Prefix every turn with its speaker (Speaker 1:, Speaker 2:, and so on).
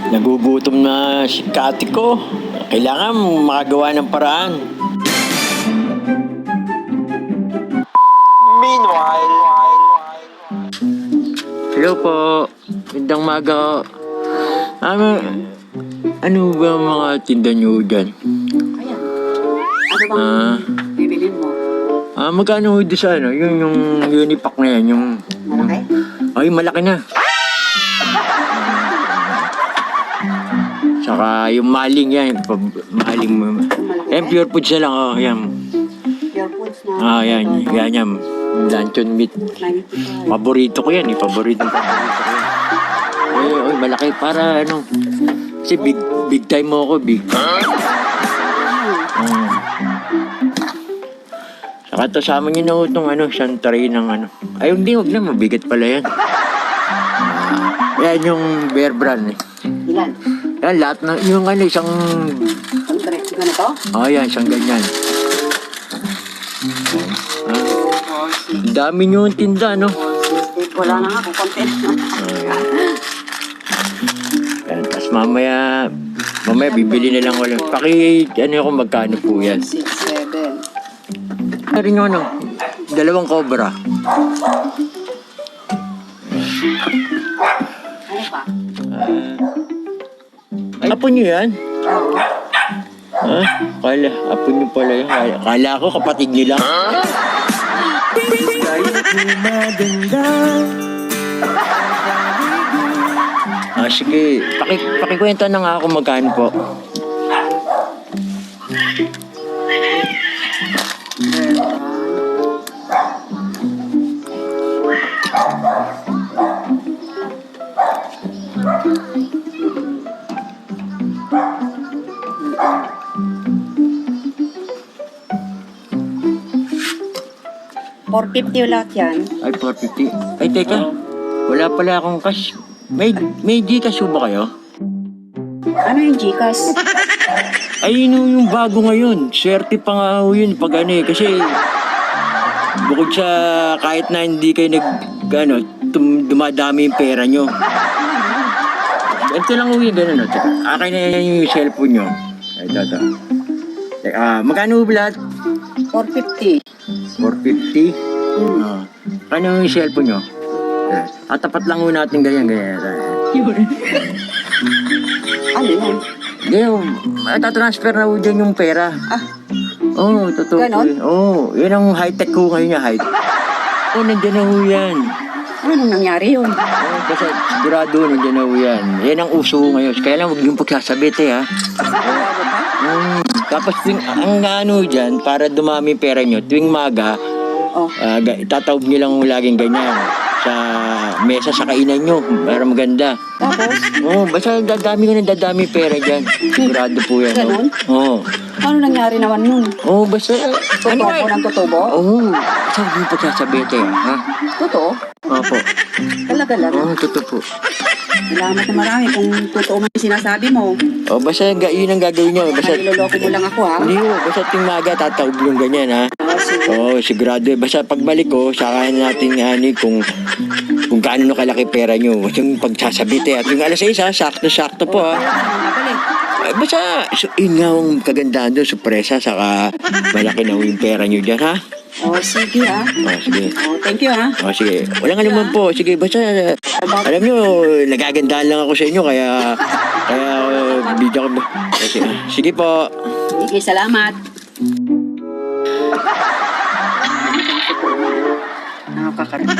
Speaker 1: Nagugutom na si Kati ko. Kailangan makagawa ng paraan. Meanwhile... Hello po. Gandang maga. Ano ba mga tinda nyo dyan?
Speaker 2: Ayan. Ano bang bibilin mo?
Speaker 1: Magkano ho doon sa ano? Yung unipack na yan, yung...
Speaker 2: Malaki?
Speaker 1: Ay, malaki na. Saka yung maling yan, maling mo. Yan, pure foods na lang, oh, yan.
Speaker 2: Pure foods na.
Speaker 1: Yan, yan. Luncheon meat.
Speaker 2: 95.
Speaker 1: Paborito ko yan, paborito ko yan. Oy, malaki para ano. Kasi big time mo ako, big. Saka to sa amin yun itong siyang tray ng ano. Ay, hindi, wag na, mabigat pala yan. Yan yung Bear Brand eh.
Speaker 2: Ilan?
Speaker 1: Yan, lahat na, yung isang...
Speaker 2: Ang direct ganito?
Speaker 1: Yan, isang ganyan. Ang dami nyo yung tinda, no?
Speaker 2: Wala na nga kung konti.
Speaker 1: Yan, tapos mamaya bibili na lang ulit. Kung magkano po yan.
Speaker 2: 6, 7.
Speaker 1: Ano rin yung dalawang cobra.
Speaker 2: Ano pa?
Speaker 1: Ay, apo nyo yan?
Speaker 2: Oo.
Speaker 1: Apo nyo pala yan. Kala ko kapatid nyo lang. Sige. Pakikwenta na nga ako magkano po.
Speaker 2: $450 lahat yan.
Speaker 1: Ay, 450. Ay, teka. Wala pala akong cash. May Gcash ba kayo?
Speaker 2: Ano yung Gcash?
Speaker 1: Ay, yung bago ngayon. Swerte pa nga ho yun pag kasi bukod sa kahit na hindi kayo dumadami yung pera nyo. Ito lang ho yun, gano'n. Akin na yan yung cellphone nyo. Ito. Magkano ho lahat?
Speaker 2: 450.
Speaker 1: 450? Ano yung cellphone nyo? Tapat lang ho natin ganyan.
Speaker 2: Ano yan?
Speaker 1: Ngayon, tatransfer na ho dyan yung pera. Oo, totoo po
Speaker 2: Ganon?
Speaker 1: yun. Oo, yun ang high-tech ko ngayon niya, high-tech. Oo, nandiyan na ho yan.
Speaker 2: Ano nangyari yun?
Speaker 1: Kasi sigurado nandiyan na ho yan. Yan ang uso ngayon. Kaya lang huwag yung pagsasabit
Speaker 2: Bago pa?
Speaker 1: Tapos ang dyan, para dumami yung pera nyo, tuwing maga, itatawag nyo lang laging ganyan sa mesa sa kainan nyo para maganda.
Speaker 2: Tapos?
Speaker 1: Basta dadami pera dyan. Sigurado po yan.
Speaker 2: Ganon? Ano nangyari naman nun?
Speaker 1: Basta...
Speaker 2: Totoo po ng totoo?
Speaker 1: Basta huwag yung pagsasabit ha?
Speaker 2: Totoo?
Speaker 1: Opo.
Speaker 2: Talaga lang?
Speaker 1: Totoo po.
Speaker 2: Salamat na marami kung totoo man yung sinasabi mo.
Speaker 1: Basta yun ang gagawin nyo. Basta...
Speaker 2: Niloloko mo lang ako ha?
Speaker 1: Hindi basta ting maga tatawag yung ganyan ha. Sigurado. Basta pagbalik ko, saka natin kung gaano kalaki pera nyo. Yung pagsasabit at yung alas 6 sakto-sakto po ha. Basta, yun nga ang kagandahan doon, sorpresa, saka malaki na yung pera nyo dyan ha.
Speaker 2: Sige ha.
Speaker 1: Sige.
Speaker 2: Thank you ha.
Speaker 1: Sige. Walang anuman po. Sige, basta, alam nyo, nagagandaan lang ako sa inyo, kaya video ko. Sige po.
Speaker 2: Sige, salamat. Nakakakaroon.